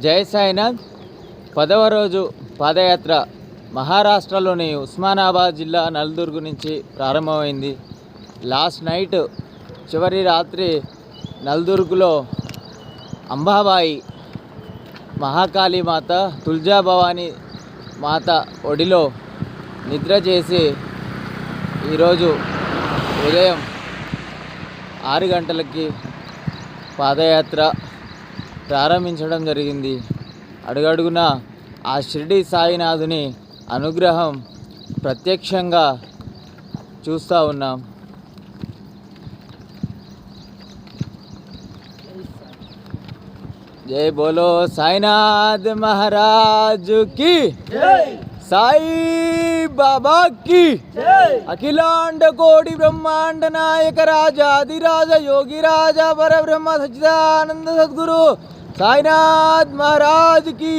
జై సాయినాథ్ 10వ రోజు పాదయాత్ర మహారాష్ట్రలోని ఉస్మానాబాద్ జిల్లా నల్దుర్గ్ నుంచి ప్రారంభమైంది. లాస్ట్ నైట్ చివరి రాత్రి నల్దుర్గ్లో అంబాబాయి మహాకాళీ మాత తుల్జా భవానీ మాత ఒడిలో నిద్ర చేసి ఈరోజు ఉదయం 6 గంటలకి పాదయాత్ర ప్రారంభించడం జరిగింది. అడుగడుగున ఆ షిరిడి సాయినాథుని అనుగ్రహం ప్రత్యక్షంగా చూస్తూ ఉన్నాం. జై బోలో సాయినాథ్ మహారాజ్ కి జై, సాయి బాబా की अखिलांड कोटि ब्रह्मांड नायक राजाधिराज योगी राजा पर ब्रह्म सच्चिदानंद सद्गुरु साईनाथ महाराज की।